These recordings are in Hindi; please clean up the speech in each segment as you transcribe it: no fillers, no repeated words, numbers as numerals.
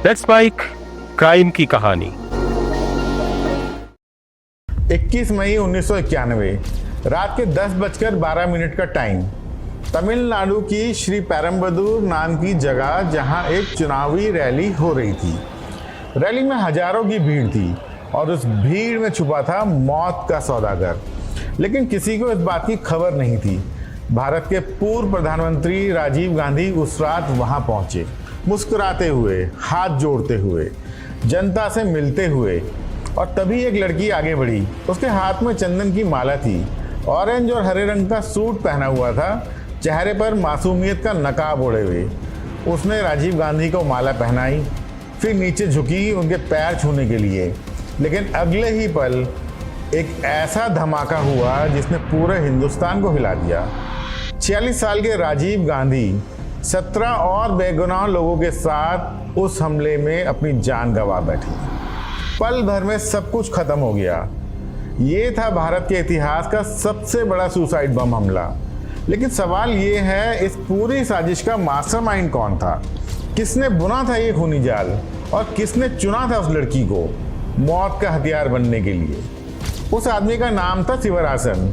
लेट्स स्पाइक क्राइम की कहानी। 21 मई 1991 रात के 10:12 का टाइम। तमिलनाडु की श्री पेरम्बदूर नाम की जगह जहां एक चुनावी रैली हो रही थी। रैली में हजारों की भीड़ थी और उस भीड़ में छुपा था मौत का सौदागर। लेकिन किसी को इस बात की खबर नहीं थी। भारत के पूर्व प्रधानमंत्री राजीव गांधी उस रात वहां पहुंचे, मुस्कुराते हुए, हाथ जोड़ते हुए, जनता से मिलते हुए। और तभी एक लड़की आगे बढ़ी। उसके हाथ में चंदन की माला थी, ऑरेंज और हरे रंग का सूट पहना हुआ था, चेहरे पर मासूमियत का नकाब ओढ़े हुए। उसने राजीव गांधी को माला पहनाई, फिर नीचे झुकी उनके पैर छूने के लिए। लेकिन अगले ही पल एक ऐसा धमाका हुआ जिसने पूरे हिंदुस्तान को हिला दिया। 46 साल के राजीव गांधी 17 और बेगुनाह लोगों के साथ उस हमले में अपनी जान गंवा बैठे। पल भर में सब कुछ खत्म हो गया। ये था भारत के इतिहास का सबसे बड़ा सुसाइड बम हमला। लेकिन सवाल ये है, इस पूरी साजिश का मास्टरमाइंड कौन था? किसने बुना था ये खूनी जाल और किसने चुना था उस लड़की को मौत का हथियार बनने के लिए? उस आदमी का नाम था शिवरासन।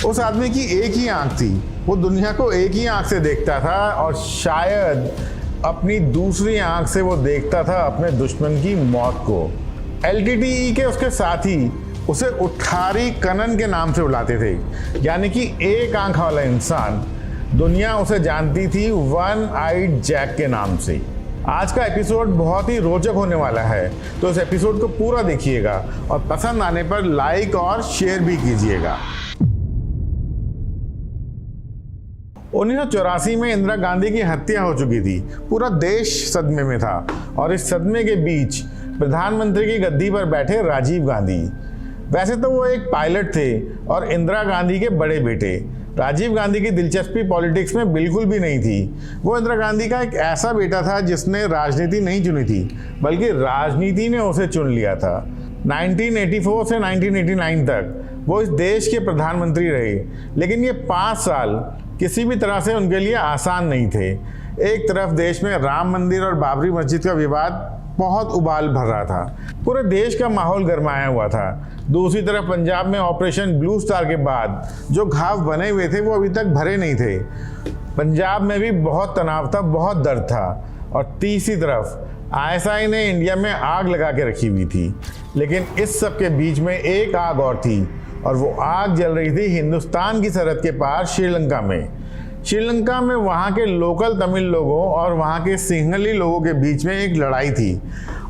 उस आदमी की एक ही आंख थी, वो दुनिया को एक ही आंख से देखता था और शायद अपनी दूसरी आंख से वो देखता था अपने दुश्मन की मौत को। LTTE के उसके साथी उसे उठारी कनन के नाम से बुलाते थे, यानी कि एक आंख वाला इंसान। दुनिया उसे जानती थी वन आइड जैक के नाम से। आज का एपिसोड बहुत ही रोचक होने वाला है, तो इस एपिसोड को पूरा देखिएगा और पसंद आने पर लाइक और शेयर भी कीजिएगा। 1984 में इंदिरा गांधी की हत्या हो चुकी थी। पूरा देश सदमे में था और इस सदमे के बीच प्रधानमंत्री की गद्दी पर बैठे राजीव गांधी। वैसे तो वो एक पायलट थे और इंदिरा गांधी के बड़े बेटे। राजीव गांधी की दिलचस्पी पॉलिटिक्स में बिल्कुल भी नहीं थी। वो इंदिरा गांधी का एक ऐसा बेटा था जिसने राजनीति नहीं चुनी थी, बल्कि राजनीति ने उसे चुन लिया था। 1984 से 1989 तक वो इस देश के प्रधानमंत्री रहे। लेकिन ये 5 साल किसी भी तरह से उनके लिए आसान नहीं थे। एक तरफ देश में राम मंदिर और बाबरी मस्जिद का विवाद बहुत उबाल भर रहा था, पूरे देश का माहौल गरमाया हुआ था। दूसरी तरफ पंजाब में ऑपरेशन ब्लू स्टार के बाद जो घाव बने हुए थे वो अभी तक भरे नहीं थे। पंजाब में भी बहुत तनाव था, बहुत दर्द था। और तीसरी तरफ ISI ने इंडिया में आग लगा के रखी हुई थी। लेकिन इस सब के बीच में एक आग और थी, और वो आग जल रही थी हिंदुस्तान की सरहद के पार श्रीलंका में। श्रीलंका में वहाँ के लोकल तमिल लोगों और वहाँ के सिंहली लोगों के बीच में एक लड़ाई थी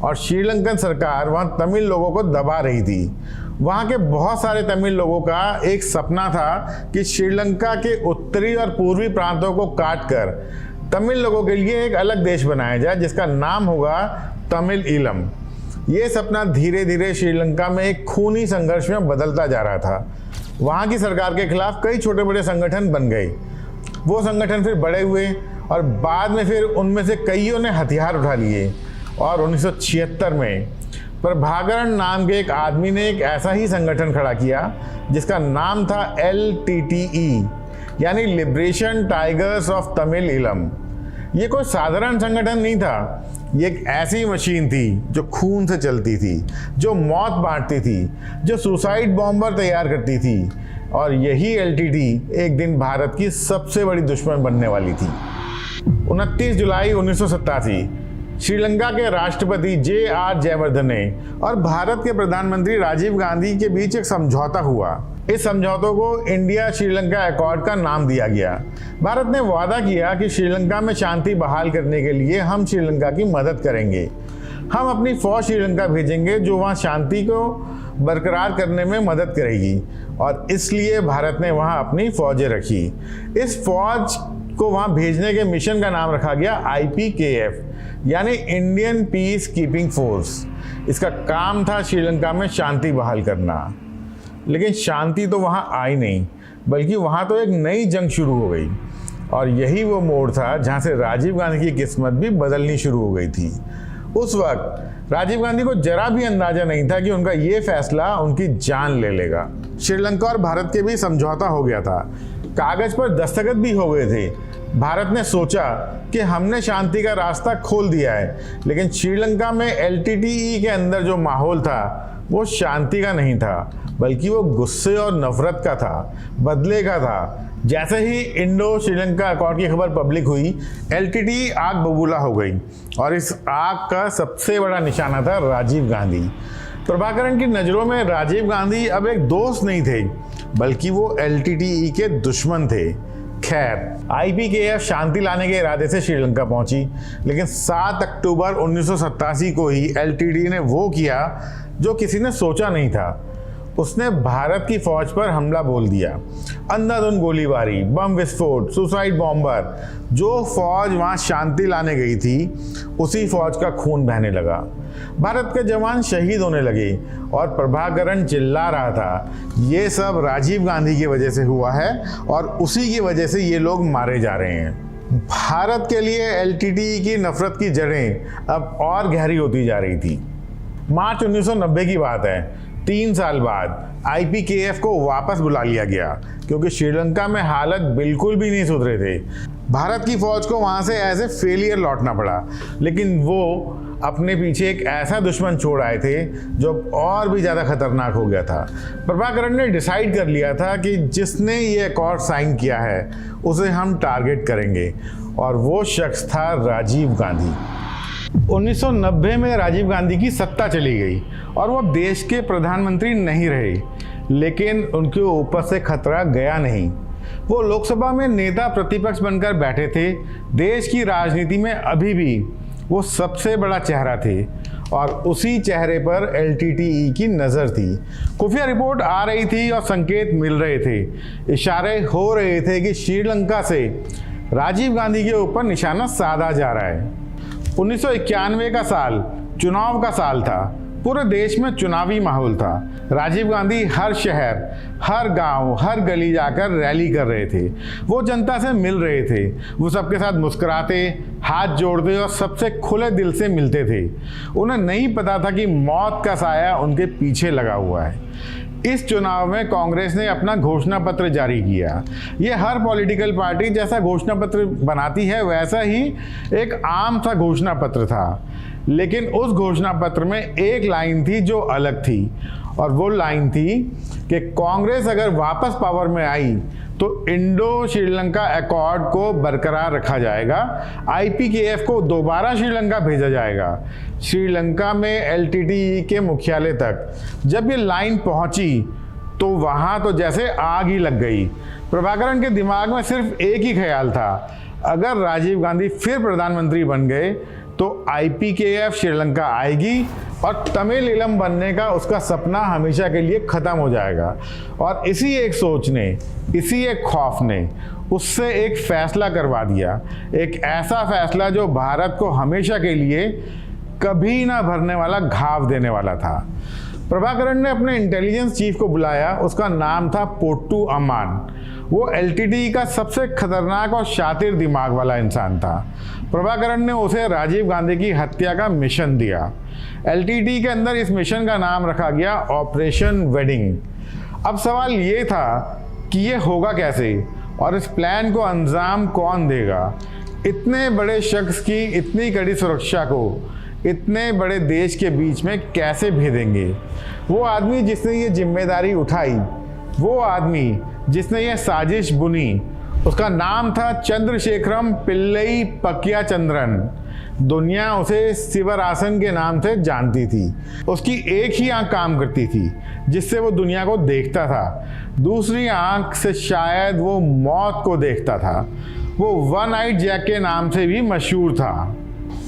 और श्रीलंकन सरकार वहाँ तमिल लोगों को दबा रही थी। वहाँ के बहुत सारे तमिल लोगों का एक सपना था कि श्रीलंका के उत्तरी और पूर्वी प्रांतों को काटकर तमिल लोगों के लिए एक अलग देश बनाया जाए जिसका नाम होगा तमिल ईलम। ये सपना धीरे धीरे श्रीलंका में एक खूनी संघर्ष में बदलता जा रहा था। वहाँ की सरकार के खिलाफ कई छोटे बड़े संगठन बन गए। वो संगठन फिर बड़े हुए और बाद में फिर उनमें से कईयों ने हथियार उठा लिए। और 1976 में प्रभाकरण नाम के एक आदमी ने एक ऐसा ही संगठन खड़ा किया जिसका नाम था LTTE, यानी liberation tigers of Tamil Eelam. ये कोई साधारण संगठन नहीं था, ये एक ऐसी मशीन थी जो खून से चलती थी, जो मौत बांटती थी, जो सुसाइड बॉम्बर तैयार करती थी। और यही LTTE एक दिन भारत की सबसे बड़ी दुश्मन बनने वाली थी। 29 जुलाई 1987 श्रीलंका के राष्ट्रपति JR जयवर्धने और भारत के प्रधानमंत्री राजीव गांधी के बीच एक समझौता हुआ। इस समझौते को इंडिया श्रीलंका अकॉर्ड का नाम दिया गया। भारत ने वादा किया कि श्रीलंका में शांति बहाल करने के लिए हम श्रीलंका की मदद करेंगे। हम अपनी फौज श्रीलंका भेजेंगे जो वहाँ शांति को बरकरार करने में मदद करेगी, और इसलिए भारत ने वहाँ अपनी फौजें रखी। इस फौज को वहाँ भेजने के मिशन का नाम रखा गया IPKF, यानी इंडियन पीस कीपिंग फोर्स। इसका काम था श्रीलंका में शांति बहाल करना। लेकिन शांति तो वहाँ आई नहीं, बल्कि वहाँ तो एक नई जंग शुरू हो गई। और यही वो मोड़ था जहाँ से राजीव गांधी की किस्मत भी बदलनी शुरू हो गई थी। उस वक्त राजीव गांधी को जरा भी अंदाजा नहीं था कि उनका ये फैसला उनकी जान ले लेगा। श्रीलंका और भारत के बीच समझौता हो गया था, कागज पर दस्तखत भी हो गए थे। भारत ने सोचा कि हमने शांति का रास्ता खोल दिया है, लेकिन श्रीलंका में एलटीटीई के अंदर जो माहौल था वो शांति का नहीं था, बल्कि वो गुस्से और नफरत का था, बदले का था। जैसे ही इंडो श्रीलंका अकॉर्ड की खबर पब्लिक हुई, एलटीटीई आग बबूला हो गई और इस आग का सबसे बड़ा निशाना था राजीव गांधी। प्रभाकरण की नज़रों में राजीव गांधी अब एक दोस्त नहीं थे, बल्कि वो एलटीटीई के दुश्मन थे। खैर, आईपीकेएफ शांति लाने के इरादे से श्रीलंका पहुंची, लेकिन 7 अक्टूबर 1987 को ही एलटीटीई ने वो किया जो किसी ने सोचा नहीं था। उसने भारत की फौज पर हमला बोल दिया। अंधाधुंध गोलीबारी, बम विस्फोट, सुसाइड बॉम्बर। जो फौज वहां शांति लाने गई थी, उसी फौज का खून बहने लगा। भारत के जवान शहीद होने लगे और प्रभाकरण चिल्ला रहा था, ये सब राजीव गांधी की वजह से हुआ है और उसी की वजह से ये लोग मारे जा रहे हैं। भारत के लिए एलटीटीई की नफरत की जड़ें अब और गहरी होती जा रही थी। मार्च 1990 की बात है। 3 साल बाद आईपीकेएफ को वापस बुला लिया गया, क्योंकि श्रीलंका में हालत बिल्कुल भी नहीं सुधरे थे। भारत की फौज को वहां से एज ए फेलियर लौटना पड़ा, लेकिन वो अपने पीछे एक ऐसा दुश्मन छोड़ आए थे जो और भी ज़्यादा खतरनाक हो गया था। प्रभाकरण ने डिसाइड कर लिया था कि जिसने ये अकॉर्ड साइन किया है उसे हम टारगेट करेंगे, और वो शख्स था राजीव गांधी। 1990 में राजीव गांधी की सत्ता चली गई और वो देश के प्रधानमंत्री नहीं रहे, लेकिन उनके ऊपर से खतरा गया नहीं। वो लोकसभा में नेता प्रतिपक्ष बनकर बैठे थे। देश की राजनीति में अभी भी वो सबसे बड़ा चेहरा थे और उसी चेहरे पर एलटीटीई की नज़र थी। खुफिया रिपोर्ट आ रही थी और संकेत मिल रहे थे, इशारे हो रहे थे कि श्रीलंका से राजीव गांधी के ऊपर निशाना साधा जा रहा है। 1991 का साल चुनाव का साल था। पूरे देश में चुनावी माहौल था। राजीव गांधी हर शहर, हर गांव, हर गली जाकर रैली कर रहे थे। वो जनता से मिल रहे थे। वो सबके साथ मुस्कुराते, हाथ जोड़ते और सबसे खुले दिल से मिलते थे। उन्हें नहीं पता था कि मौत का साया उनके पीछे लगा हुआ है। इस चुनाव में कांग्रेस ने अपना घोषणा पत्र जारी किया। ये हर पॉलिटिकल पार्टी जैसा घोषणा पत्र बनाती है, वैसा ही एक आम सा घोषणा पत्र था, लेकिन उस घोषणा पत्र में एक लाइन थी जो अलग थी, और वो लाइन थी कि कांग्रेस अगर वापस पावर में आई तो इंडो श्रीलंका अकॉर्ड को बरकरार रखा जाएगा, आईपीकेएफ को दोबारा श्रीलंका भेजा जाएगा, श्रीलंका में एलटीटीई के मुख्यालय तक। जब ये लाइन पहुंची तो वहां तो जैसे आग ही लग गई। प्रभाकरण के दिमाग में सिर्फ एक ही ख्याल था, अगर राजीव गांधी फिर प्रधानमंत्री बन गए तो आईपीकेएफ श्रीलंका आएगी और तमिल इलम बनने का उसका सपना हमेशा के लिए ख़त्म हो जाएगा। और इसी एक सोच ने, इसी एक खौफ ने उससे एक फ़ैसला करवा दिया, एक ऐसा फ़ैसला जो भारत को हमेशा के लिए कभी ना भरने वाला घाव देने वाला था। प्रभाकरण ने अपने इंटेलिजेंस चीफ को बुलाया। उसका नाम था पोट्टू अम्मान। वो एलटीटीई का सबसे खतरनाक और शातिर दिमाग वाला इंसान था। प्रभाकरण ने उसे राजीव गांधी की हत्या का मिशन दिया। एलटीटीई के अंदर इस मिशन का नाम रखा गया ऑपरेशन वेडिंग। अब सवाल ये था कि ये होगा कैसे और इस प्लान को अंजाम कौन देगा। इतने बड़े शख्स की इतनी कड़ी सुरक्षा को इतने बड़े देश के बीच में कैसे भेदेंगे। वो आदमी जिसने ये जिम्मेदारी उठाई, वो आदमी जिसने ये साजिश बुनी, उसका नाम था चंद्रशेखरम पिल्लई पकिया चंद्रन। दुनिया उसे शिवरासन के नाम से जानती थी। उसकी एक ही आंख काम करती थी जिससे वो दुनिया को देखता था, दूसरी आंख से शायद वो मौत को देखता था। वो वन आइड जैक के नाम से भी मशहूर था।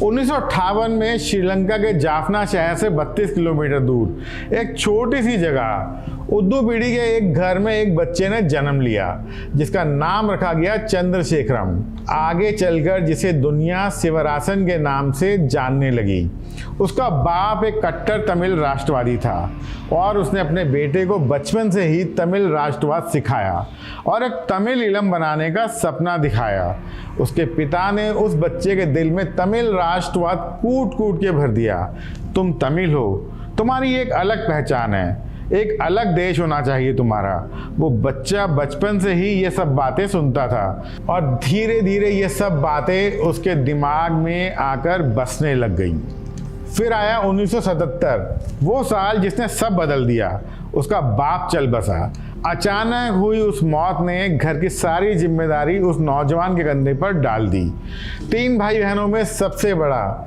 1958 में श्रीलंका के जाफना शहर से 32 किलोमीटर दूर एक छोटी सी जगह उद्दूपीढ़ी के एक घर में एक बच्चे ने जन्म लिया, जिसका नाम रखा गया चंद्रशेखरम। आगे चलकर जिसे दुनिया शिवरासन के नाम से जानने लगी। उसका बाप एक कट्टर तमिल राष्ट्रवादी था और उसने अपने बेटे को बचपन से ही तमिल राष्ट्रवाद सिखाया और एक तमिल इलम बनाने का सपना दिखाया। उसके पिता ने उस बच्चे के दिल में तमिल राष्ट्रवाद कूट कूट के भर दिया। तुम तमिल हो, तुम्हारी एक अलग पहचान है, एक अलग देश होना चाहिए तुम्हारा। वो बच्चा बचपन से ही ये सब बातें सुनता था और धीरे धीरे ये सब बातें उसके दिमाग में आकर बसने लग गई। फिर आया 1977, वो साल जिसने सब बदल दिया। उसका बाप चल बसा। अचानक हुई उस मौत ने घर की सारी जिम्मेदारी उस नौजवान के कंधे पर डाल दी। 3 भाई बहनों में सबसे बड़ा,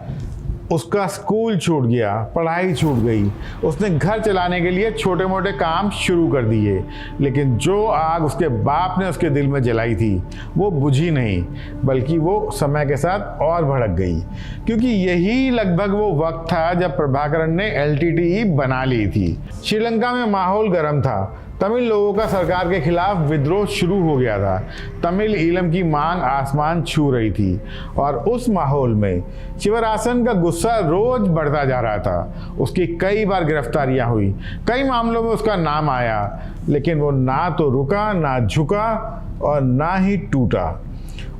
उसका स्कूल छूट गया, पढ़ाई छूट गई। उसने घर चलाने के लिए छोटे मोटे काम शुरू कर दिए, लेकिन जो आग उसके बाप ने उसके दिल में जलाई थी वो बुझी नहीं, बल्कि वो समय के साथ और भड़क गई। क्योंकि यही लगभग वो वक्त था जब प्रभाकरण ने LTTE बना ली थी। श्रीलंका में माहौल गर्म था। तमिल लोगों का सरकार के खिलाफ विद्रोह शुरू हो गया था। तमिल ईलम की मांग आसमान छू रही थी और उस माहौल में शिवरासन का गुस्सा रोज बढ़ता जा रहा था। उसकी कई बार गिरफ्तारियां हुई, कई मामलों में उसका नाम आया, लेकिन वो ना तो रुका, ना झुका और ना ही टूटा।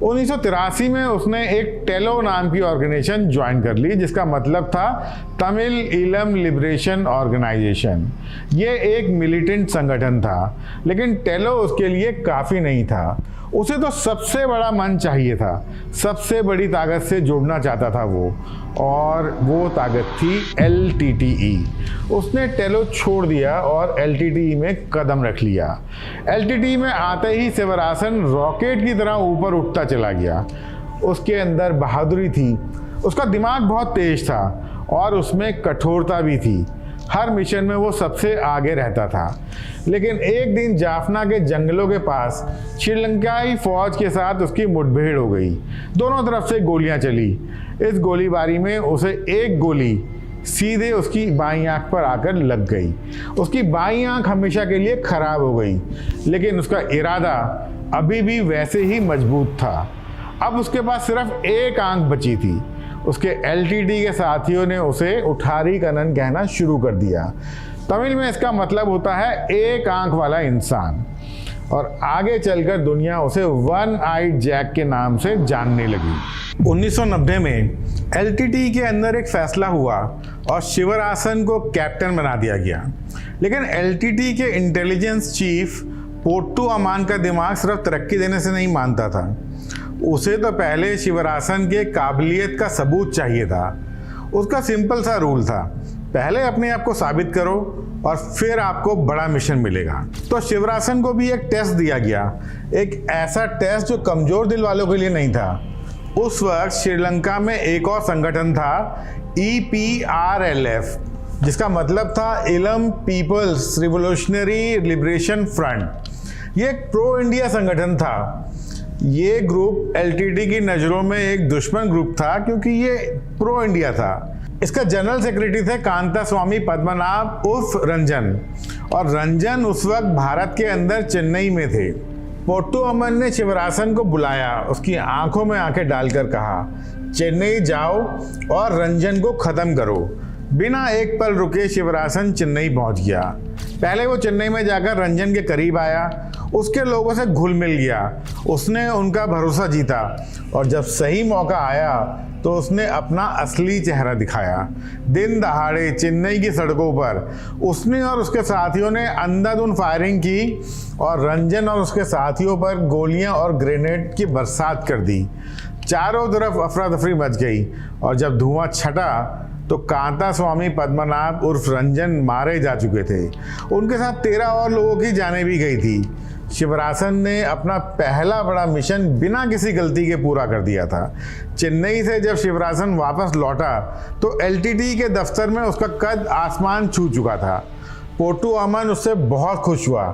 1983 में उसने एक टेलो नाम की ऑर्गेनाइजेशन ज्वाइन कर ली, जिसका मतलब था तमिल ईलम लिबरेशन ऑर्गेनाइजेशन। ये एक मिलिटेंट संगठन था, लेकिन टेलो उसके लिए काफ़ी नहीं था। उसे तो सबसे बड़ा मन चाहिए था, सबसे बड़ी ताकत से जुड़ना चाहता था वो, और वो ताकत थी LTTE। उसने टेलो छोड़ दिया और LTTE में कदम रख लिया। LTTE में आते ही शिवरासन रॉकेट की तरह ऊपर उठता चला गया। उसके अंदर बहादुरी थी, उसका दिमाग बहुत तेज था और उसमें कठोरता भी थी। हर मिशन में वो सबसे आगे रहता था। लेकिन एक दिन जाफना के जंगलों के पास श्रीलंकाई फौज के साथ उसकी मुठभेड़ हो गई। दोनों तरफ से गोलियां चली। इस गोलीबारी में उसे एक गोली सीधे उसकी बाईं आंख पर आकर लग गई। उसकी बाईं आंख हमेशा के लिए खराब हो गई, लेकिन उसका इरादा अभी भी वैसे ही मजबूत था। अब उसके पास सिर्फ एक आंख बची थी। उसके LTTE के साथियों ने उसे उठारी कनन कहना शुरू कर दिया। तमिल में इसका मतलब होता है एक आंख वाला इंसान, और आगे चलकर दुनिया उसे वन आइड जैक के नाम से जानने लगी। 1990 में LTTE के अंदर एक फैसला हुआ और शिवरासन को कैप्टन बना दिया गया। लेकिन LTTE के इंटेलिजेंस चीफ पोट्टू अमान का दिमाग सिर्फ तरक्की देने से नहीं मानता था। उसे तो पहले शिवरासन के काबिलियत का सबूत चाहिए था। उसका सिंपल सा रूल था, पहले अपने आप को साबित करो और फिर आपको बड़ा मिशन मिलेगा। तो शिवरासन को भी एक टेस्ट दिया गया, एक ऐसा टेस्ट जो कमजोर दिल वालों के लिए नहीं था। उस वक्त श्रीलंका में एक और संगठन था, EPRLF, जिसका मतलब था Eelam people's revolutionary liberation front. ये एक प्रो इंडिया संगठन था। ये ग्रुप LTTE की नज़रों में एक दुश्मन ग्रुप था, क्योंकि ये प्रो इंडिया था। इसका जनरल सेक्रेटरी थे कांता स्वामी पद्मनाभ उर्फ रंजन, और रंजन उस वक्त भारत के अंदर चेन्नई में थे। पोट्टू अमन ने शिवरासन को बुलाया, उसकी आंखों में आंखें डालकर कहा, चेन्नई जाओ और रंजन को ख़त्म करो। बिना एक पल रुके शिवरासन चेन्नई पहुंच गया। पहले वो चेन्नई में जाकर रंजन के करीब आया, उसके लोगों से घुल मिल गया, उसने उनका भरोसा जीता, और जब सही मौका आया तो उसने अपना असली चेहरा दिखाया। दिन दहाड़े चेन्नई की सड़कों पर उसने और उसके साथियों ने अंधाधुंध फायरिंग की और रंजन और उसके साथियों पर गोलियां और ग्रेनेड की बरसात कर दी। चारों तरफ अफरा तफरी मच गई, और जब धुआं छटा तो कांता स्वामी पद्मनाभ उर्फ रंजन मारे जा चुके थे। उनके साथ 13 और लोगों की जानें भी गई थी। शिवरासन ने अपना पहला बड़ा मिशन बिना किसी गलती के पूरा कर दिया था। चेन्नई से जब शिवरासन वापस लौटा तो LTTE के दफ्तर में उसका कद आसमान छू चुका था। पोट्टू अमन उससे बहुत खुश हुआ।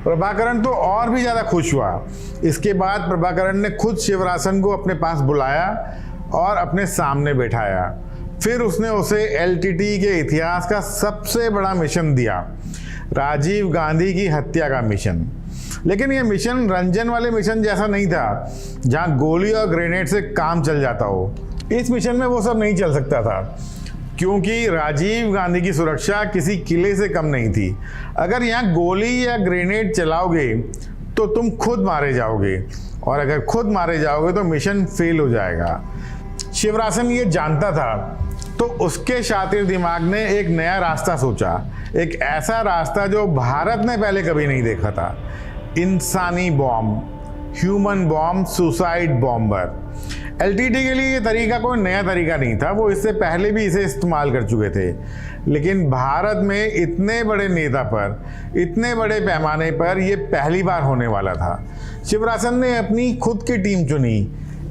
प्रभाकरण तो और भी ज़्यादा खुश हुआ। इसके बाद प्रभाकरण ने खुद शिवरासन को अपने पास बुलाया और अपने सामने बैठाया। फिर उसने उसे LTTE के इतिहास का सबसे बड़ा मिशन दिया, राजीव गांधी की हत्या का मिशन। लेकिन यह मिशन रंजन वाले मिशन जैसा नहीं था, जहां गोली और ग्रेनेड से काम चल जाता हो। इस मिशन में वो सब नहीं चल सकता था, क्योंकि राजीव गांधी की सुरक्षा किसी किले से कम नहीं थी। अगर यहाँ गोली या ग्रेनेड चलाओगे तो तुम खुद मारे जाओगे, और अगर खुद मारे जाओगे तो मिशन फेल हो जाएगा। शिवरासन ये जानता था, तो उसके शातिर दिमाग ने एक नया रास्ता सोचा। एक ऐसा रास्ता जो भारत ने पहले कभी नहीं देखा था। इंसानी bomb, human bomb, suicide bomber. LTT के लिए ये तरीका कोई नया तरीका नहीं था, वो इससे पहले भी इसे इस्तेमाल कर चुके थे। लेकिन भारत में इतने बड़े नेता पर, इतने बड़े पैमाने पर ये पहली बार होने वाला था। शिवरासन ने अपनी खुद की टीम चुनी।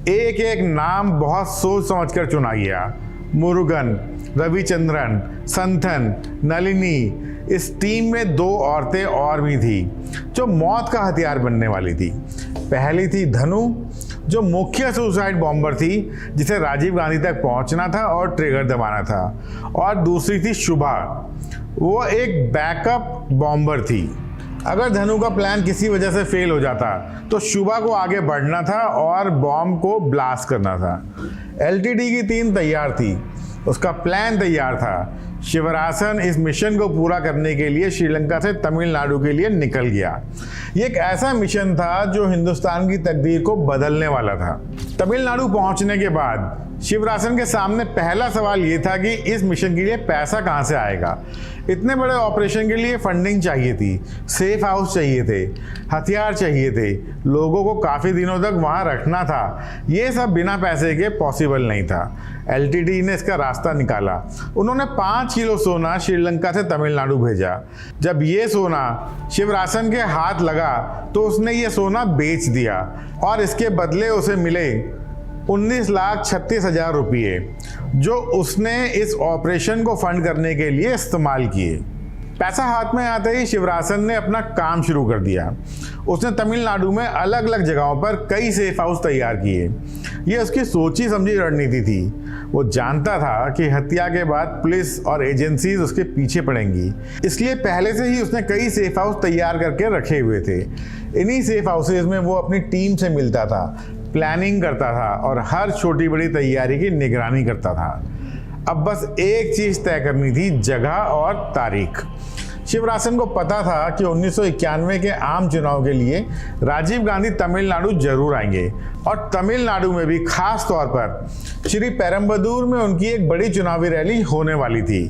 एक एक नाम बहुत सोच समझकर चुना गया। मुरुगन, रविचंद्रन, संथन, नलिनी। इस टीम में 2 औरतें और भी थी जो मौत का हथियार बनने वाली थी। पहली थी धनु, जो मुख्य सुसाइड बॉम्बर थी, जिसे राजीव गांधी तक पहुंचना था और ट्रिगर दबाना था। और दूसरी थी शुभा, वो एक बैकअप बॉम्बर थी। अगर धनु का प्लान किसी वजह से फेल हो जाता तो शुभा को आगे बढ़ना था और बॉम्ब को ब्लास्ट करना था। एलटीटी की टीम तैयार थी, उसका प्लान तैयार था। शिवरासन इस मिशन को पूरा करने के लिए श्रीलंका से तमिलनाडु के लिए निकल गया। ये एक ऐसा मिशन था जो हिंदुस्तान की तकदीर को बदलने वाला था। तमिलनाडु पहुंचने के बाद शिवरासन के सामने पहला सवाल ये था कि इस मिशन के लिए पैसा कहां से आएगा। इतने बड़े ऑपरेशन के लिए फंडिंग चाहिए थी, सेफ हाउस चाहिए थे, हथियार चाहिए थे, लोगों को काफ़ी दिनों तक वहां रखना था। ये सब बिना पैसे के पॉसिबल नहीं था। एलटीटी ने इसका रास्ता निकाला। उन्होंने 5 किलो सोना श्रीलंका से तमिलनाडु भेजा। जब ये सोना शिवरासन के हाथ लगा तो उसने ये सोना बेच दिया और इसके बदले उसे मिले 19,36,000 रुपये, जो उसने इस ऑपरेशन को फंड करने के लिए इस्तेमाल किए। पैसा हाथ में आते ही शिवरासन ने अपना काम शुरू कर दिया। उसने तमिलनाडु में अलग अलग जगहों पर कई सेफ हाउस तैयार किए। ये उसकी सोची समझी रणनीति थी। वो जानता था कि हत्या के बाद पुलिस और एजेंसीज उसके पीछे पड़ेंगी, इसलिए पहले से ही उसने कई सेफ हाउस तैयार करके रखे हुए थे। इन्हीं सेफ हाउसेज में वो अपनी टीम से मिलता था, प्लानिंग करता था और हर छोटी बड़ी तैयारी की निगरानी करता था। अब बस एक चीज तय करनी थी, जगह और तारीख। शिवरासन को पता था कि 1991 के आम चुनाव के लिए राजीव गांधी तमिलनाडु जरूर आएंगे और तमिलनाडु में भी खास तौर पर श्री पेरम्बदूर में उनकी एक बड़ी चुनावी रैली होने वाली थी।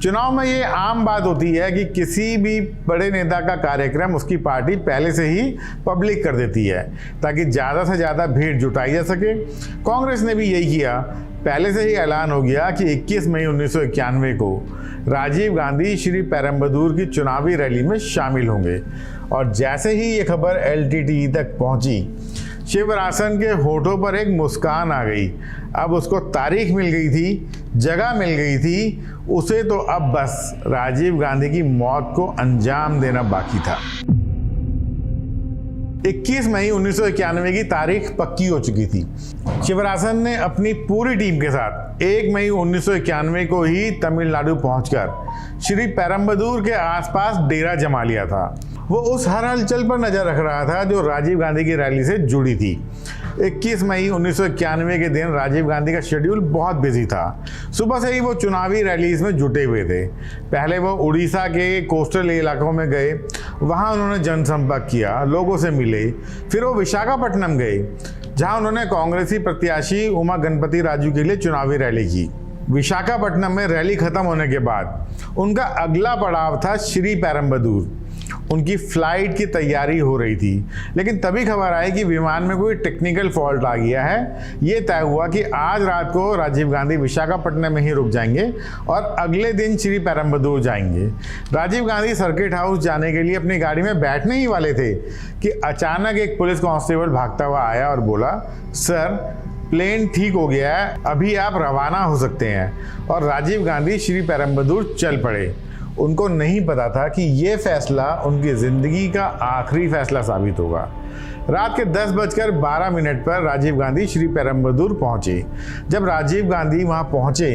चुनाव में ये आम बात होती है कि किसी भी बड़े नेता का कार्यक्रम उसकी पार्टी पहले से ही पब्लिक कर देती है ताकि ज़्यादा से ज़्यादा भीड़ जुटाई जा सके। कांग्रेस ने भी यही किया। पहले से ही ऐलान हो गया कि 21 मई 1991 को राजीव गांधी श्री पेरम्बदूर की चुनावी रैली में शामिल होंगे। और जैसे ही ये खबर एलटीटी तक पहुंची, शिवरासन के होठों पर एक मुस्कान आ गई। अब उसको तारीख मिल गई थी, जगह मिल गई थी। उसे तो अब बस राजीव गांधी की मौत को अंजाम देना बाकी था। 21 मई 1991 की तारीख पक्की हो चुकी थी। शिवरासन ने अपनी पूरी टीम के साथ 1 मई 1991 को ही तमिलनाडु पहुंचकर श्री पेरम्बदूर के आसपास डेरा जमा लिया था। वो उस हर हलचल पर नजर रख रहा था जो राजीव गांधी की रैली से जुड़ी थी। 21 मई 1991 के दिन राजीव गांधी का शेड्यूल बहुत बिजी था। सुबह से ही वो चुनावी रैलीज में जुटे हुए थे। पहले वो उड़ीसा के कोस्टल इलाकों में गए, वहाँ उन्होंने जनसंपर्क किया, लोगों से मिले। फिर वो विशाखापट्टनम गए, जहाँ उन्होंने कांग्रेसी प्रत्याशी उमा गणपति राजू के लिए चुनावी रैली की। विशाखापट्टनम में रैली खत्म होने के बाद उनका अगला पड़ाव था श्री पेरम्बदूर। उनकी फ्लाइट की तैयारी हो रही थी, लेकिन तभी खबर आई कि विमान में कोई टेक्निकल फॉल्ट आ गया है। ये तय हुआ कि आज रात को राजीव गांधी विशाखापट्टनम में ही रुक जाएंगे और अगले दिन श्री पेरम्बदूर जाएंगे। राजीव गांधी सर्किट हाउस जाने के लिए अपनी गाड़ी में बैठने ही वाले थे कि अचानक एक पुलिस कांस्टेबल भागता हुआ आया और बोला, सर प्लेन ठीक हो गया है, अभी आप रवाना हो सकते हैं। और राजीव गांधी श्री पेरम्बदूर चल पड़े। उनको नहीं पता था कि ये फैसला उनकी ज़िंदगी का आखिरी फैसला साबित होगा। रात के 10:12 पर राजीव गांधी श्री पेरम्बदूर पहुंचे। जब राजीव गांधी वहां पहुंचे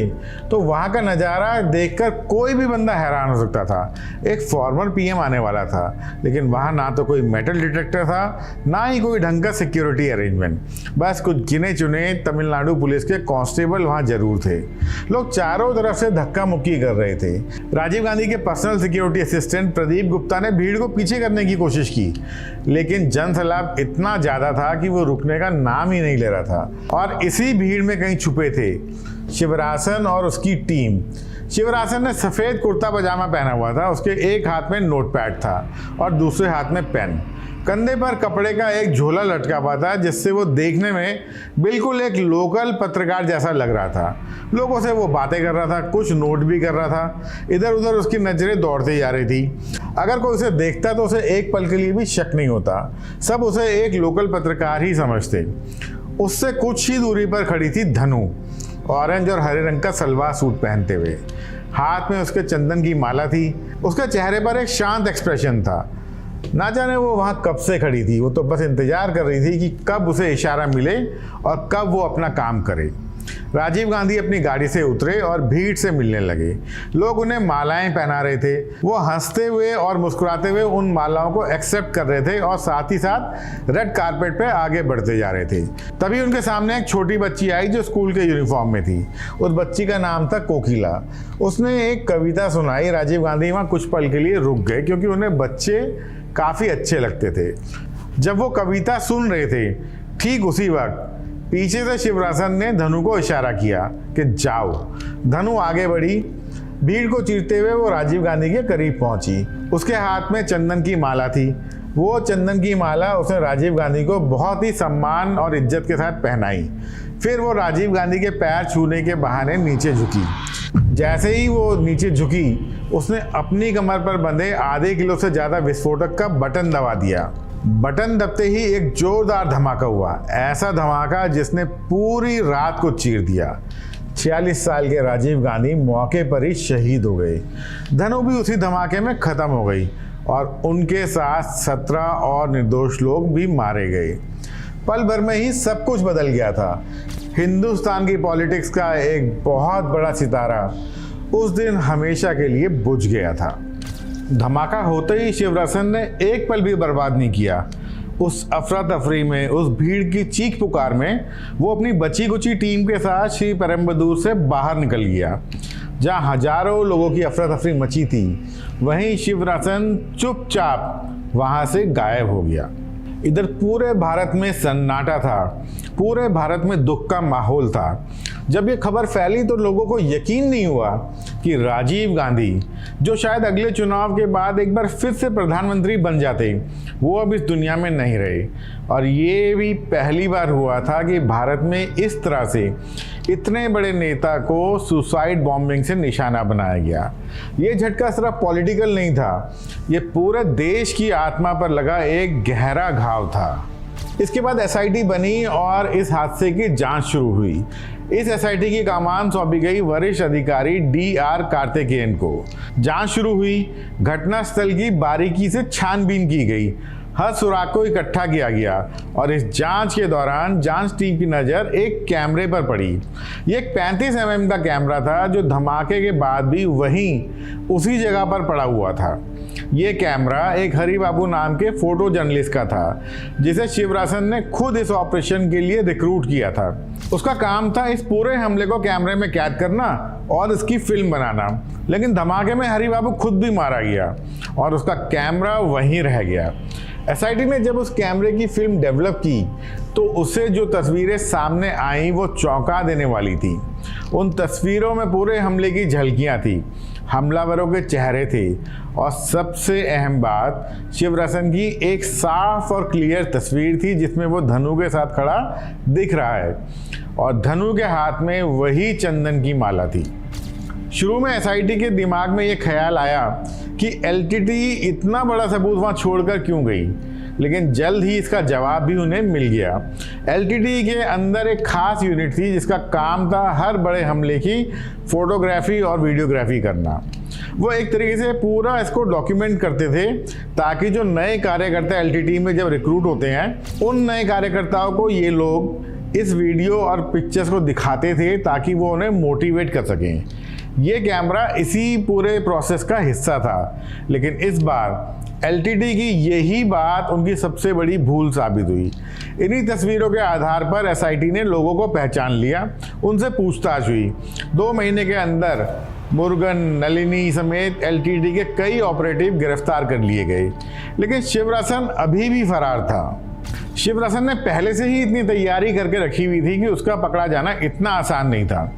तो वहां का नज़ारा देखकर कोई भी बंदा हैरान हो सकता था। एक फॉर्मर पीएम आने वाला था, लेकिन वहां ना तो कोई मेटल डिटेक्टर था, ना ही कोई ढंग का सिक्योरिटी अरेंजमेंट। बस कुछ गिने चुने तमिलनाडु पुलिस के कांस्टेबल वहां जरूर थे। लोग चारों तरफ से धक्का मुक्की कर रहे थे। राजीव गांधी के personal security assistant Pradeep Gupta ने भीड़ को पीछे करने की कोशिश की, लेकिन जनसैलाब इतना ज़्यादा था कि वो रुकने का नाम ही नहीं ले रहा था। और इसी भीड़ में कहीं छुपे थे शिवरासन और उसकी टीम। शिवरासन ने सफ़ेद कुर्ता पजामा पहना हुआ था, उसके एक हाथ में नोटपैड था और दूसरे हाथ में पेन। कंधे पर कपड़े का एक झोला लटका हुआ था, जिससे वो देखने में बिल्कुल एक लोकल पत्रकार जैसा लग रहा था। लोगों से वो बातें कर रहा था, कुछ नोट भी कर रहा था। इधर उधर उसकी नज़रें दौड़ती जा रही थी। अगर कोई उसे देखता तो उसे एक पल के लिए भी शक नहीं होता, सब उसे एक लोकल पत्रकार ही समझते। उससे कुछ ही दूरी पर खड़ी थी धनु, ऑरेंज और हरे रंग का सलवार सूट पहनते हुए। हाथ में उसके चंदन की माला थी। उसके चेहरे पर एक शांत एक्सप्रेशन था। ना जाने वो वहाँ कब से खड़ी थी, वो तो बस इंतजार कर रही थी कि कब उसे इशारा मिले और कब वो अपना काम करे। राजीव गांधी अपनी गाड़ी से उतरे और भीड़ से मिलने लगे। लोग उन्हें मालाएं पहना रहे थे। वो हंसते हुए और मुस्कुराते हुए उन मालाओं को एक्सेप्ट कर रहे थे और साथ ही साथ रेड कारपेट पे आगे बढ़ते जा रहे थे। तभी उनके सामने एक छोटी बच्ची आई जो स्कूल के यूनिफॉर्म में थी। उस बच्ची का नाम था कोकिला। उसने एक कविता सुनाई। राजीव गांधी वहाँ कुछ पल के लिए रुक गए, क्योंकि उन्हें बच्चे काफ़ी अच्छे लगते थे। जब वो कविता सुन रहे थे, ठीक उसी वक्त पीछे से शिवरासन ने धनु को इशारा किया कि जाओ। धनु आगे बढ़ी। भीड़ को चीरते हुए वो राजीव गांधी के करीब पहुंची। उसके हाथ में चंदन की माला थी। वो चंदन की माला उसने राजीव गांधी को बहुत ही सम्मान और इज्जत के साथ पहनाई। फिर वो राजीव गांधी के पैर छूने के बहाने नीचे झुकी। जैसे ही वो नीचे झुकी, उसने अपनी कमर पर बंधे आधे किलो से ज़्यादा विस्फोटक का बटन दबा दिया। बटन दबते ही एक जोरदार धमाका हुआ, ऐसा धमाका जिसने पूरी रात को चीर दिया। 46 साल के राजीव गांधी मौके पर ही शहीद हो गए। धनु भी उसी धमाके में खत्म हो गई और उनके साथ 17 और निर्दोष लोग भी मारे गए। पल भर में ही सब कुछ बदल गया था। हिंदुस्तान की पॉलिटिक्स का एक बहुत बड़ा सितारा उस दिन हमेशा के लिए बुझ गया था। धमाका होते ही शिवरासन ने एक पल भी बर्बाद नहीं किया। उस अफरा तफरी में, उस भीड़ की चीख पुकार में वो अपनी बची कुची टीम के साथ श्री पेरुम्बदूर से बाहर निकल गया। जहाँ हजारों लोगों की अफरा तफरी मची थी, वहीं शिवरासन चुपचाप वहाँ से गायब हो गया। इधर पूरे भारत में सन्नाटा था। पूरे भारत में दुख का माहौल था। जब ये खबर फैली तो लोगों को यकीन नहीं हुआ कि राजीव गांधी, जो शायद अगले चुनाव के बाद एक बार फिर से प्रधानमंत्री बन जाते, वो अब इस दुनिया में नहीं रहे। और ये भी पहली बार हुआ था कि भारत में इस तरह से इतने बड़े नेता को सुसाइड बॉम्बिंग से निशाना बनाया गया। ये झटका सिर्फ पॉलिटिकल नहीं था, ये पूरे देश की आत्मा पर लगा एक गहरा घाव था। इसके बाद एसआईटी बनी और इस हादसे की जांच शुरू हुई। इस एसआईटी की कमान सौंपी गई वरिष्ठ अधिकारी DR कार्तिकेयन को। जांच शुरू हुई। घटनास्थल की बारीकी से छानबीन की गई। हर सुराग को इकट्ठा किया गया और इस जांच के दौरान जांच टीम की नज़र एक कैमरे पर पड़ी। ये एक 35 mm का कैमरा था जो धमाके के बाद भी वहीं उसी जगह पर पड़ा हुआ था। ये कैमरा एक हरि बाबू नाम के फोटो जर्नलिस्ट का था, जिसे शिवरासन ने खुद इस ऑपरेशन के लिए रिक्रूट किया था। उसका काम था इस पूरे हमले को कैमरे में कैद करना और इसकी फिल्म बनाना। लेकिन धमाके में हरि बाबू खुद भी मारा गया और उसका कैमरा वहीं रह गया। एसआईटी ने जब उस कैमरे की फिल्म डेवलप की तो उससे जो तस्वीरें सामने आईं वो चौंका देने वाली थी। उन तस्वीरों में पूरे हमले की झलकियां थी, हमलावरों के चेहरे थे और सबसे अहम बात, शिवरासन की एक साफ और क्लियर तस्वीर थी जिसमें वो धनु के साथ खड़ा दिख रहा है और धनु के हाथ में वही चंदन की माला थी। शुरू में एसआईटी के दिमाग में ये ख्याल आया कि एलटीटी इतना बड़ा सबूत वहाँ छोड़कर क्यों गई, लेकिन जल्द ही इसका जवाब भी उन्हें मिल गया। एलटीटी के अंदर एक खास यूनिट थी जिसका काम था हर बड़े हमले की फोटोग्राफी और वीडियोग्राफी करना। वो एक तरीके से पूरा इसको डॉक्यूमेंट करते थे ताकि जो नए कार्यकर्ता एलटीटी में जब रिक्रूट होते हैं, उन नए कार्यकर्ताओं को ये लोग इस वीडियो और पिक्चर्स को दिखाते थे ताकि वो उन्हें मोटिवेट कर सकें। ये कैमरा इसी पूरे प्रोसेस का हिस्सा था, लेकिन इस बार एलटीटी की यही बात उनकी सबसे बड़ी भूल साबित हुई। इन्हीं तस्वीरों के आधार पर एसआईटी ने लोगों को पहचान लिया, उनसे पूछताछ हुई। 2 महीने के अंदर मुरुगन, नलिनी समेत एलटीटी के कई ऑपरेटिव गिरफ्तार कर लिए गए, लेकिन शिवरासन अभी भी फरार था। शिवरासन ने पहले से ही इतनी तैयारी करके रखी हुई थी कि उसका पकड़ा जाना इतना आसान नहीं था।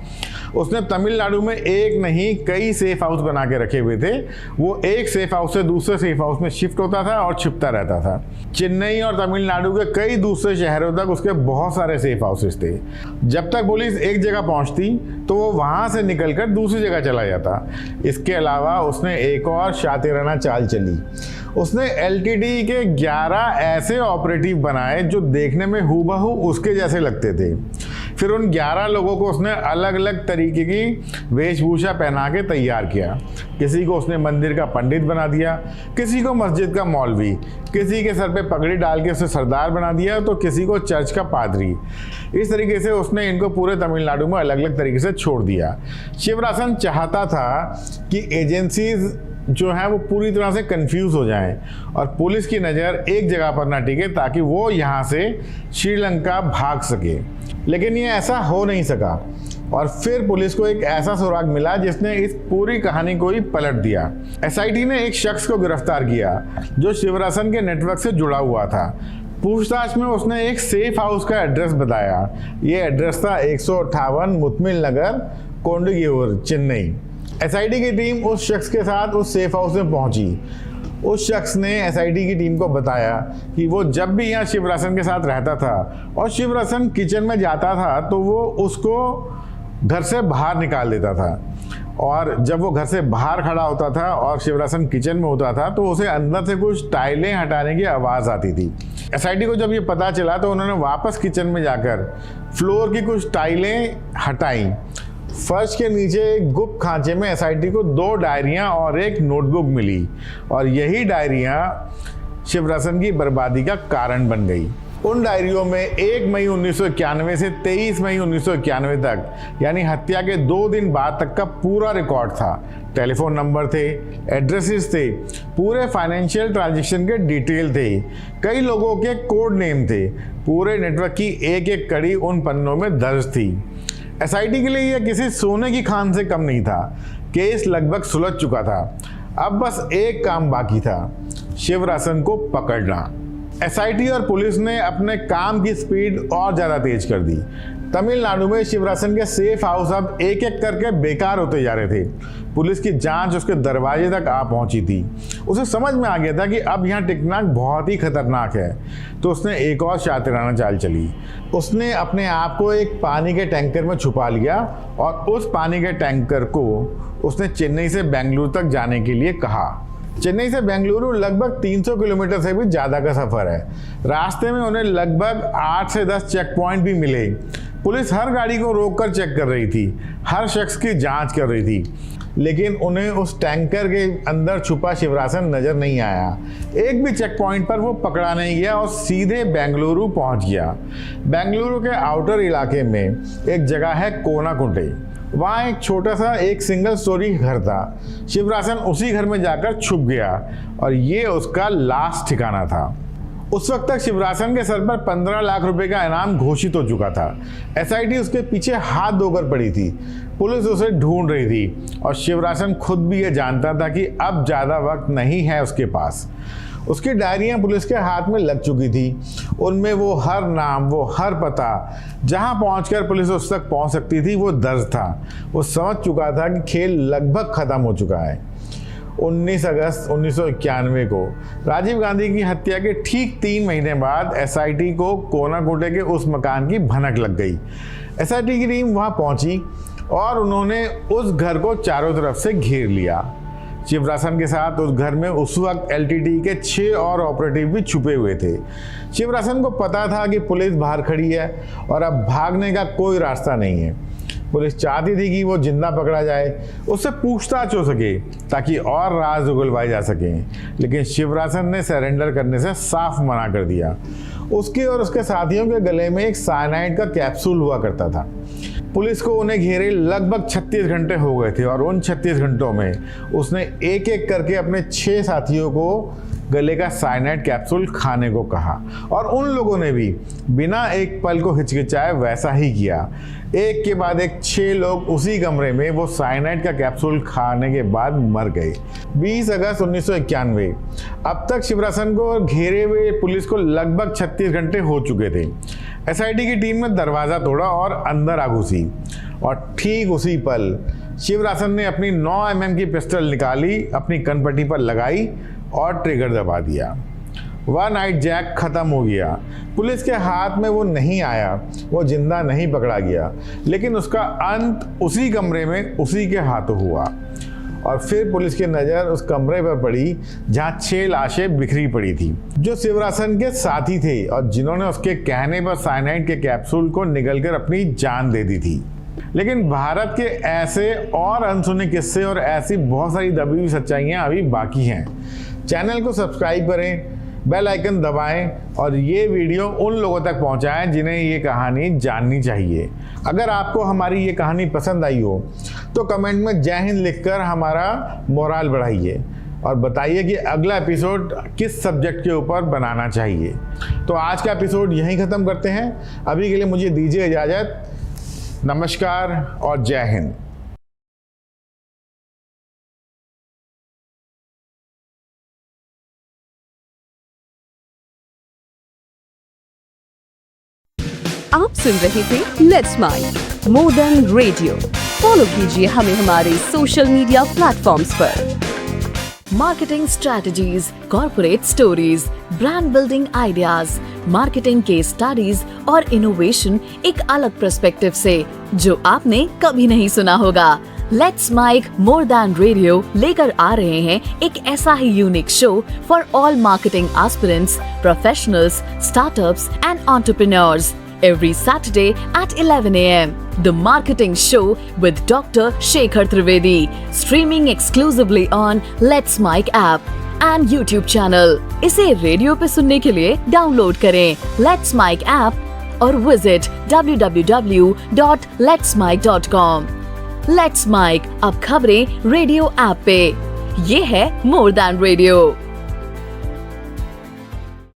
उसने तमिलनाडु में एक नहीं कई सेफ हाउस बना के रखे हुए थे। वो एक सेफ हाउस से दूसरे सेफ हाउस में शिफ्ट होता था और छिपता रहता था। चेन्नई और तमिलनाडु के कई दूसरे शहरों तक उसके बहुत सारे सेफ हाउसेस थे। जब तक पुलिस एक जगह पहुंचती तो वो वहां से निकलकर दूसरी जगह चला जाता। इसके अलावा उसने एक और शातिराना चाल चली। उसने एलटीटी के 11 ऐसे ऑपरेटिव बनाए जो देखने में हूबहू उसके जैसे लगते थे। फिर उन 11 लोगों को उसने अलग अलग तरीके की वेशभूषा पहना के तैयार किया। किसी को उसने मंदिर का पंडित बना दिया, किसी को मस्जिद का मौलवी, किसी के सर पे पगड़ी डाल के उसे सरदार बना दिया, तो किसी को चर्च का पादरी। इस तरीके से उसने इनको पूरे तमिलनाडु में अलग अलग तरीके से छोड़ दिया। शिवरासन चाहता था कि एजेंसीज जो है वो पूरी तरह से कंफ्यूज हो जाएं और पुलिस की नज़र एक जगह पर ना टिके ताकि वो यहाँ से श्रीलंका भाग सके, लेकिन ये ऐसा हो नहीं सका। और फिर पुलिस को एक ऐसा सुराग मिला जिसने इस पूरी कहानी को ही पलट दिया। एसआईटी ने एक शख्स को गिरफ्तार किया जो शिवरासन के नेटवर्क से जुड़ा हुआ था। पूछताछ में उसने एक सेफ हाउस का एड्रेस बताया। ये एड्रेस था 158 मुतमिल नगर, कोंडगियोर, चेन्नई। एसआईटी की टीम उस शख्स के साथ उस सेफ हाउस में पहुंची। उस शख्स ने एसआईटी की टीम को बताया कि वो जब भी यहाँ शिवरासन के साथ रहता था और शिवरासन किचन में जाता था तो वो उसको घर से बाहर निकाल देता था, और जब वो घर से बाहर खड़ा होता था और शिवरासन किचन में होता था तो उसे अंदर से कुछ टाइलें हटाने की आवाज़ आती थी। एसआईटी को जब ये पता चला तो उन्होंने वापस किचन में जाकर फ्लोर की कुछ टाइलें हटाई। फर्श के नीचे एक गुप्त खांचे में एसआईटी को 2 डायरियां और एक नोटबुक मिली, और यही डायरियां शिवरासन की बर्बादी का कारण बन गई। उन डायरियों में 1 मई 1991 से 23 मई 1991 तक, यानी हत्या के 2 दिन बाद तक का पूरा रिकॉर्ड था। टेलीफोन नंबर थे, एड्रेसेस थे, पूरे फाइनेंशियल ट्रांजैक्शन के डिटेल थे, कई लोगों के कोड नेम थे। पूरे नेटवर्क की एक एक कड़ी उन पन्नों में दर्ज थी। एसआईटी के लिए यह किसी सोने की खान से कम नहीं था। केस लगभग सुलझ चुका था। अब बस एक काम बाकी था, शिवरासन को पकड़ना। एसआईटी और पुलिस ने अपने काम की स्पीड और ज़्यादा तेज कर दी। तमिलनाडु में शिवरासन के सेफ हाउस अब एक एक करके बेकार होते जा रहे थे। पुलिस की जांच उसके दरवाजे तक आ पहुंची थी। उसे समझ में आ गया था कि अब यहाँ टिकना बहुत ही खतरनाक है, तो उसने एक और शातिराना चाल चली। उसने अपने आप को एक पानी के टैंकर में छुपा लिया और उस पानी के टैंकर को उसने चेन्नई से बेंगलुरु तक जाने के लिए कहा। चेन्नई से बेंगलुरु लगभग 300 किलोमीटर से भी ज़्यादा का सफ़र है। रास्ते में उन्हें लगभग 8 से 10 चेक पॉइंट भी मिले। पुलिस हर गाड़ी को रोककर चेक कर रही थी, हर शख्स की जांच कर रही थी, लेकिन उन्हें उस टैंकर के अंदर छुपा शिवरासन नज़र नहीं आया। एक भी चेक पॉइंट पर वो पकड़ा नहीं गया और सीधे बेंगलुरु पहुंच गया। बेंगलुरु के आउटर इलाके में एक जगह है कोनाकुंटे। वहाँ एक छोटा सा एक सिंगल स्टोरी घर था। शिवरासन उसी घर में जाकर छुप गया और ये उसका लास्ट ठिकाना था। उस वक्त तक शिवरासन के सर पर 15 लाख रुपए का इनाम घोषित हो चुका था। एसआईटी उसके पीछे हाथ धोकर पड़ी थी। पुलिस उसे ढूंढ रही थी और शिवरासन खुद भी ये जानता था कि अब ज़्यादा वक्त नहीं है उसके पास। उसकी डायरियां पुलिस के हाथ में लग चुकी थी। उनमें वो हर नाम, वो हर पता, जहां पहुंचकर पुलिस उस तक पहुंच सकती थी, वो दर्ज था। वो समझ चुका था कि खेल लगभग ख़त्म हो चुका है। 19 अगस्त 1991 को राजीव गांधी की हत्या के ठीक 3 महीने बाद एसआईटी को कोनाकुंटे के उस मकान की भनक लग गई। एसआईटी की टीम वहां पहुंची और उन्होंने उस घर को चारों तरफ से घेर लिया। शिवरासन के साथ उस घर में उस वक्त एलटीटी के 6 और ऑपरेटिव भी छुपे हुए थे। शिवरासन को पता था कि पुलिस बाहर खड़ी है और अब भागने का कोई रास्ता नहीं है। पुलिस चाहती थी कि वो जिंदा पकड़ा जाए, उससे पूछताछ हो सके ताकि और राज उगलवाए जा सकें, लेकिन शिवरासन ने सरेंडर करने से साफ मना कर दिया। उसके और उसके साथियों के गले में एक साइनाइड का कैप्सूल हुआ करता था। पुलिस को उन्हें घेरे लगभग 36 घंटे हो गए थे और उन 36 घंटों में उसने एक एक करके अपने 6 साथियों को गले का साइनाइड कैप्सूल खाने को कहा और उन लोगों ने भी बिना एक पल को हिचकिचाए वैसा ही किया। एक के बाद एक 6 लोग उसी कमरे में वो साइनाइड का कैप्सूल खाने के बाद मर गए। 20 अगस्त 1991। अब तक शिवरासन को घेरे हुए पुलिस को लगभग 36 घंटे हो चुके थे। एसआईटी की टीम ने दरवाज़ा तोड़ा और अंदर आ घुसी और ठीक उसी पल शिवरासन ने अपनी 9 mm की पिस्टल निकाली, अपनी कनपट्टी पर लगाई और ट्रिगर दबा दिया। वह नाइट जैक खत्म हो गया। पुलिस के हाथ में वो नहीं आया, वो जिंदा नहीं पकड़ा गया, लेकिन उसका अंत उसी कमरे में उसी के हाथों हुआ। और फिर पुलिस की नज़र उस कमरे पर पड़ी जहां 6 लाशें बिखरी पड़ी थी, जो शिवरासन के साथी थे और जिन्होंने उसके कहने पर साइनाइड के कैप्सूल को निगलकर अपनी जान दे दी थी। लेकिन भारत के ऐसे और अनसुने किस्से और ऐसी बहुत सारी दबी हुई सच्चाइयाँ अभी बाकी हैं। चैनल को सब्सक्राइब करें, बेल आइकन दबाएं और ये वीडियो उन लोगों तक पहुंचाएं जिन्हें ये कहानी जाननी चाहिए। अगर आपको हमारी ये कहानी पसंद आई हो तो कमेंट में जय हिंद लिखकर हमारा मोराल बढ़ाइए और बताइए कि अगला एपिसोड किस सब्जेक्ट के ऊपर बनाना चाहिए। तो आज का एपिसोड यहीं ख़त्म करते हैं। अभी के लिए मुझे दीजिए इजाज़त। नमस्कार और जय हिंद। आप सुन रहे थे let's mic more than radio. Follow कीजिए हमें हमारे सोशल मीडिया प्लेटफॉर्म्स पर। Marketing strategies, corporate stories, brand building ideas, marketing case studies और इनोवेशन एक अलग पर्सपेक्टिव से जो आपने कभी नहीं सुना होगा। Let's mic more than radio लेकर आ रहे हैं एक ऐसा ही unique show for all marketing aspirants, professionals, startups and entrepreneurs every Saturday at 11 a.m. The Marketing Show with Dr. Shekhar Trivedi, streaming exclusively on Let's Mic app and YouTube channel. इसे रेडियो पे सुनने के लिए डाउनलोड करें Let's Mic app और विजिट www.letsmic.com। Let's Mic अब खबरें रेडियो ऐप पे। ये है मोर देन रेडियो।